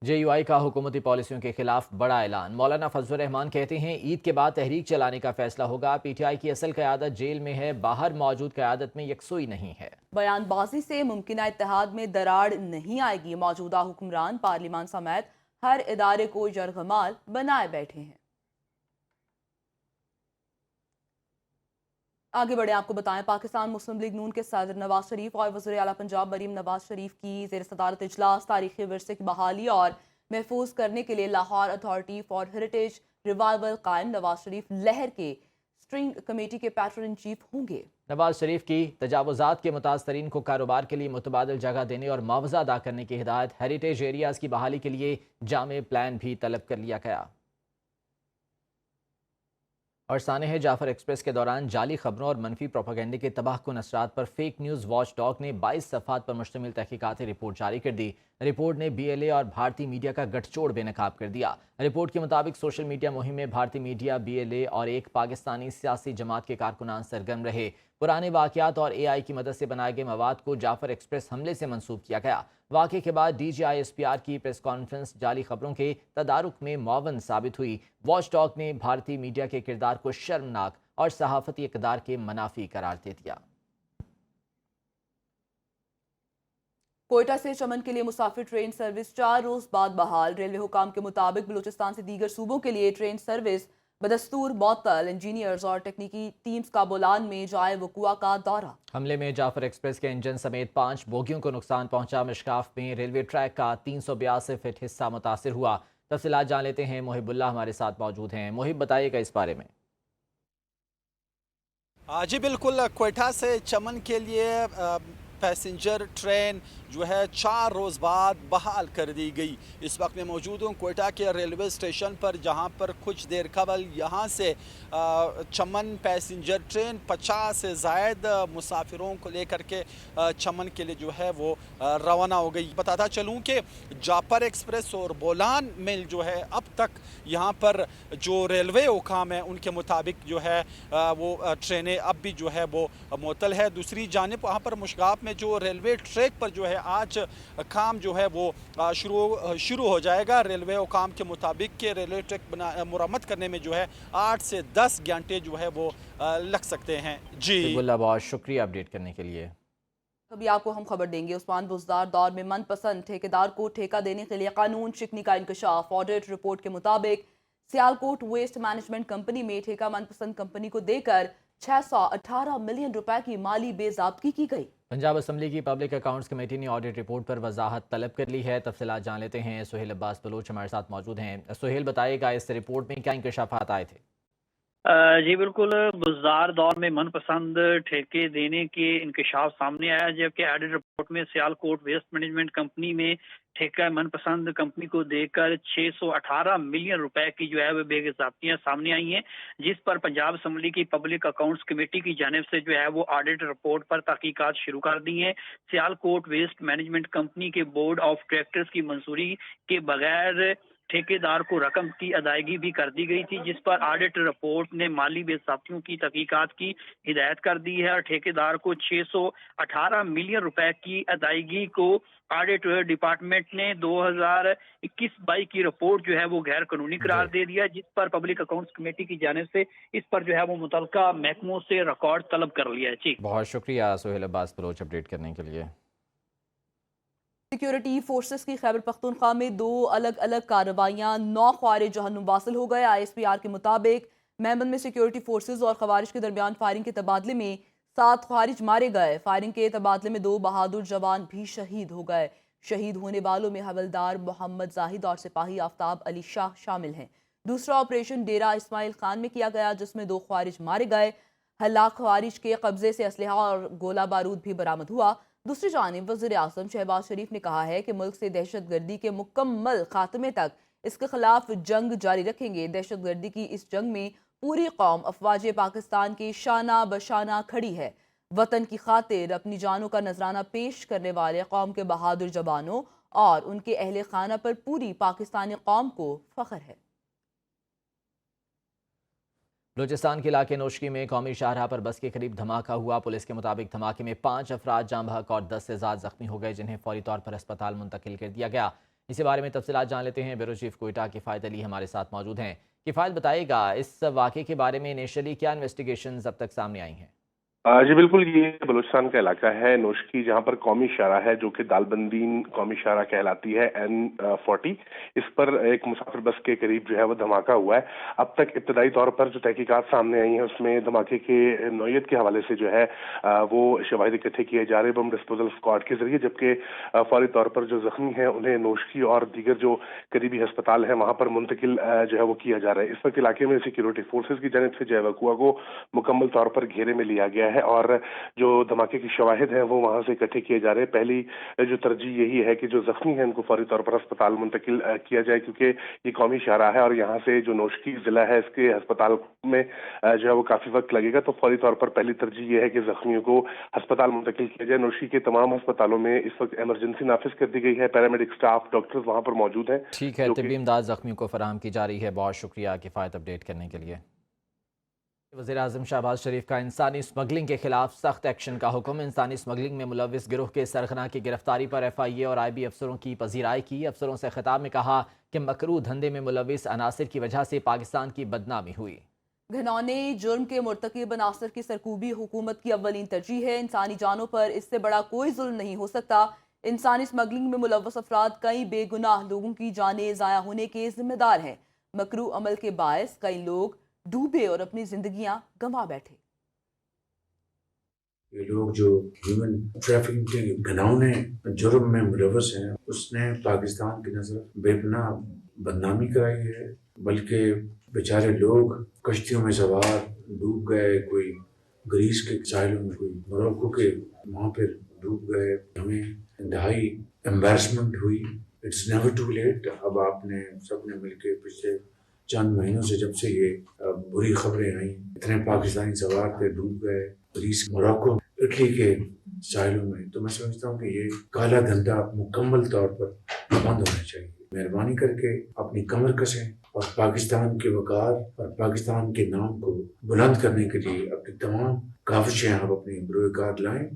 JUI का हुकूमती पॉलिसियों के खिलाफ बड़ा ऐलान। मौलाना फजलुर रहमान कहते हैं ईद के बाद तहरीक चलाने का फैसला होगा। PTI की असल क़यादत जेल में है, बाहर मौजूद क़यादत में यकसुई नहीं है। बयानबाजी से मुमकिन इत्तेहाद में दरार नहीं आएगी। मौजूदा हुक्मरान पार्लियामान समेत हर इदारे को यरगमाल बनाए बैठे हैं। आगे बढ़े आपको बताएं, पाकिस्तान मुस्लिम लीग नून के सदर नवाज शरीफ और वज़ीर आला पंजाब मरीम नवाज शरीफ की ज़ेर सदारत इजलास तारीखी विरसे की बहाली और महफूज करने के लिए Lahore authority for heritage revival कायम। नवाज शरीफ लहर के स्ट्रिंग कमेटी के पैटर्न इन चीफ होंगे। नवाज शरीफ की तजावुजात के मुतासरीन को कारोबार के लिए मुतबादिल जगह देने और मुआवजा अदा करने की हिदायत। हेरिटेज एरियाज की बहाली के लिए जामे प्लान भी तलब कर लिया गया। और सानेह जाफर एक्सप्रेस के दौरान जाली खबरों और मनफी प्रोपागेंडे के तबाहकुन असरात पर फेक न्यूज़ वॉच डॉग ने 22 सफ़हात पर मुश्तमिल तहकीकाती रिपोर्ट जारी कर दी। रिपोर्ट ने BLA और भारतीय मीडिया का गठजोड़ बेनकाब कर दिया। रिपोर्ट के मुताबिक सोशल मीडिया मुहिम में भारतीय मीडिया, BLA और एक पाकिस्तानी सियासी जमात के कारकुनान सरगर्म रहे। पुराने वाक़यात और AI की मदद से बनाए गए मवाद को जाफर एक्सप्रेस हमले से मंसूब किया गया। वाक़े के बाद DGI-SPR की प्रेस कॉन्फ्रेंस जाली खबरों के तदारुक में मुआवन साबित हुई। वॉच डॉग ने भारतीय मीडिया के किरदार को शर्मनाक और सहाफ़ती इक़दार के मनाफी करार दे दिया। कोयटा से चमन के लिए मुसाफिर ट्रेन सर्विस 4 रोज बाद बहाल। रेलवे हुकाम के मुताबिक बलूचिस्तान से दीगर सूबों के लिए ट्रेन सर्विस बदस्तूर मअतल। इंजीनियर्स और तकनीकी टीम्स का बोलान में जाए वकुआ का दौरा। हमले में जाफर एक्सप्रेस के इंजन समेत 5 बोगियों को नुकसान पहुंचा। मिशकाफ में रेलवे ट्रैक का 382 फीट हिस्सा मुतासिर हुआ। तफसीलात जान लेते हैं, मुहिबुल्लाह हमारे साथ मौजूद हैं। मुहिब, बताइएगा इस बारे में। जी बिल्कुल, कोयटा से चमन के लिए पैसेंजर ट्रेन जो है 4 रोज़ बाद बहाल कर दी गई। इस वक्त मैं मौजूद हूँ कोयटा के रेलवे स्टेशन पर, जहाँ पर कुछ देर कबल यहाँ से चमन पैसेंजर ट्रेन 50 से ज़ायद मुसाफिरों को लेकर के चमन के लिए जो है वो रवाना हो गई। बताता चलूँ कि जाफर एक्सप्रेस और बोलान में जो है अब तक यहाँ पर जो रेलवे हुकाम है उनके मुताबिक जो है वो ट्रेनें अब भी जो है वो मुअत्तल है। दूसरी जानिब वहाँ पर मुशगाफ में जो रेलवे ट्रैक पर जो है आज काम जो है वो शुरू हो जाएगा। रेलवे हुकाम के मुताबिक के रेलवे ट्रैक मुरम्मत करने में जो है 8 से 10 घंटे जो है वो लग सकते हैं। जी बहुत शुक्रिया अपडेट करने के लिए। अभी आपको हम खबर देंगे। उस्मान बुज़दार दौर में मनपसंद ठेकेदार को ठेका देने के लिए कानून शिकनी का इंकशाफ। ऑडिट रिपोर्ट के मुताबिक सियालकोट वेस्ट मैनेजमेंट कंपनी में ठेका मनपसंद कंपनी को देकर 618 मिलियन रुपए की माली बेज़ाब्तगी की गई। पंजाब असम्बली की पब्लिक अकाउंट्स कमेटी ने ऑडिट रिपोर्ट पर वजाहत तलब कर ली है। तफसीलात जान लेते हैं। सुहेल अब्बास बलोच हमारे साथ मौजूद हैं। सुहेल, बताइएगा इस रिपोर्ट में क्या इंकशाफात आए थे? जी बिल्कुल, बुज़दार दौर में मनपसंद ठेके देने के इंकशाफ सामने आया, जबकि ऑडिट रिपोर्ट में सियालकोट वेस्ट मैनेजमेंट कंपनी में ठेका मनपसंद कंपनी को देकर 618 मिलियन रुपए की जो है वो बेगज़ाब्तियां सामने आई हैं, जिस पर पंजाब असम्बली की पब्लिक अकाउंट्स कमेटी की जानिब से जो है वो ऑडिट रिपोर्ट पर तहकीकात शुरू कर दी हैं। सियालकोट वेस्ट मैनेजमेंट कंपनी के बोर्ड ऑफ डायरेक्टर्स की मंजूरी के बगैर ठेकेदार को रकम की अदायगी भी कर दी गई थी, जिस पर ऑडिट रिपोर्ट ने माली बेज़ाब्तियों की तहकीकात की हिदायत कर दी है और ठेकेदार को 618 मिलियन रुपए की अदायगी को ऑडिट डिपार्टमेंट ने 2021-22 की रिपोर्ट जो है वो गैर कानूनी करार दे दिया, जिस पर पब्लिक अकाउंट्स कमेटी की जानिब से इस पर जो है वो मुतल्लिका महकमों से रिकॉर्ड तलब कर लिया है। जी बहुत शुक्रिया सुहेल अब्बास बलोच अपडेट करने के लिए। सिक्योरिटी फोर्सेस की खैबर पख्तूनख्वा में 2 अलग अलग कार्रवाइयां, 9 ख्वारिज जहन्नुम वासिल हो गए। ISPR के मुताबिक मेमन में सिक्योरिटी फोर्सेस और खवारिज के दरमियान फायरिंग के तबादले में 7 ख्वारिज मारे गए। फायरिंग के तबादले में 2 बहादुर जवान भी शहीद हो गए। शहीद होने वालों में हवलदार मोहम्मद जाहिद और सिपाही आफ्ताब अली शाह शामिल हैं। दूसरा ऑपरेशन डेरा इस्माइल खान में किया गया, जिसमें 2 ख्वारिज मारे गए। हलाक ख्वारिज के कब्जे से असलहा और गोला बारूद भी बरामद हुआ। दूसरी जानिब वज़ीर आज़म शहबाज शरीफ ने कहा है कि मुल्क से दहशत गर्दी के मुकम्मल खात्मे तक इसके खिलाफ जंग जारी रखेंगे। दहशत गर्दी की इस जंग में पूरी कौम अफवाज पाकिस्तान की शाना बशाना खड़ी है। वतन की खातिर अपनी जानों का नजराना पेश करने वाले कौम के बहादुर जवानों और उनके अहले खाना पर पूरी पाकिस्तानी कौम को फख्र है। बलूचिस्तान के इलाके नोशकी में कौमी शाहराह पर बस के करीब धमाका हुआ। पुलिस के मुताबिक धमाके में 5 अफराद जाँ बहक और 10 से ज़्यादा जख्मी हो गए, जिन्हें फौरी तौर पर अस्पताल मुंतकिल कर दिया गया। اسی بارے میں تفصیلات جان لیتے ہیں۔ بیورو چیف کوئٹہ کفایت علی ہمارے ساتھ موجود ہیں۔ کفایت، بتائے گا اس واقعے کے بارے میں انیشلی کیا انویسٹیگیشنز اب تک سامنے آئی ہیں؟ جی بالکل، یہ بلوچستان کا علاقہ ہے نوشکی، جہاں پر قومی شاہراہ ہے جو کہ دالبندین قومی شاہراہ کہلاتی ہے N40۔ اس پر ایک مسافر بس کے قریب جو ہے وہ دھماکہ ہوا ہے۔ اب تک ابتدائی طور پر جو تحقیقات سامنے آئی ہیں اس میں دھماکے کے نوعیت کے حوالے سے جو ہے وہ شواہد اکٹھے کیے جا رہے بم ڈسپوزل اسکواڈ کے ذریعے، جبکہ فوری طور پر جو زخمی ہیں انہیں نوشکی اور دیگر جو قریبی ہسپتال ہیں وہاں پر منتقل جو ہے وہ کیا جا رہا ہے۔ اس وقت علاقے میں سیکیورٹی فورسز کی جانب سے جو ہے وقوع کو مکمل طور پر گھیرے میں لیا گیا ہے اور جو دھماکے کے شواہد ہیں وہ وہاں سے اکٹھے کیے جا رہے ہیں۔ پہلی جو ترجیح یہی ہے کہ جو زخمی ہیں ان کو فوری طور پر ہسپتال منتقل کیا جائے، کیونکہ یہ قومی شاہراہ ہے اور یہاں سے جو نوشکی ضلع ہے اس کے ہسپتال میں جو ہے وہ کافی وقت لگے گا، تو فوری طور پر پہلی ترجیح یہ ہے کہ زخمیوں کو ہسپتال منتقل کیا جائے۔ نوشکی کے تمام ہسپتالوں میں اس وقت ایمرجنسی نافذ کر دی گئی ہے، پیرامیڈک سٹاف ڈاکٹرز وہاں پر موجود ہیں۔ ٹھیک ہے، طبی امداد زخمیوں کو فراہم کی جا رہی ہے۔ بہت شکریہ کفایت اپڈیٹ کرنے کے لیے۔ وزیراعظم شہباز شریف کا انسانی اسمگلنگ کے خلاف سخت ایکشن کا حکم۔ انسانی اسمگلنگ میں ملوث گروہ کے سرغنہ کی گرفتاری پر FIA اور IB افسروں کی پذیرائی کی۔ افسروں سے خطاب میں کہا کہ مکروہ دھندے میں ملوث عناصر کی وجہ سے پاکستان کی بدنامی ہوئی۔ گھنونے جرم کے مرتکب عناصر کی سرکوبی حکومت کی اولین ترجیح ہے۔ انسانی جانوں پر اس سے بڑا کوئی ظلم نہیں ہو سکتا۔ انسانی اسمگلنگ میں ملوث افراد کئی بے گناہ لوگوں کی جانیں ضائع ہونے کے ذمہ دار ہیں۔ مکروہ عمل کے باعث کئی لوگ ڈوبے اور اپنی زندگیاں گنوا بیٹھے۔ یہ لوگ جو ہیومن ٹریفکنگ کے گھناؤنے جرم میں ملوث ہیں، اس نے پاکستان کی نظر بے پناہ بدنامی کرائی ہے، بلکہ بیچارے لوگ کشتیوں میں سوار ڈوب گئے، کوئی گریس کے ساحلوں میں، کوئی موروکو کے وہاں پہ ڈوب گئے۔ ہمیں انتہائی امبیرسمنٹ ہوئی۔ It's never too late. اب آپ نے سب نے مل کے پچھلے چند مہینوں سے جب سے یہ بری خبریں آئیں، اتنے پاکستانی سوار تھے ڈوب گئے گریس، موروکو، اٹلی کے ساحلوں میں، تو میں سمجھتا ہوں کہ یہ کالا دھندا مکمل طور پر بند ہونا چاہیے۔ مہربانی کر کے اپنی کمر کسیں اور پاکستان کے وقار اور پاکستان کے نام کو بلند کرنے کے لیے اپنی تمام کاوشیں آپ اپنی بروئے کار لائیں۔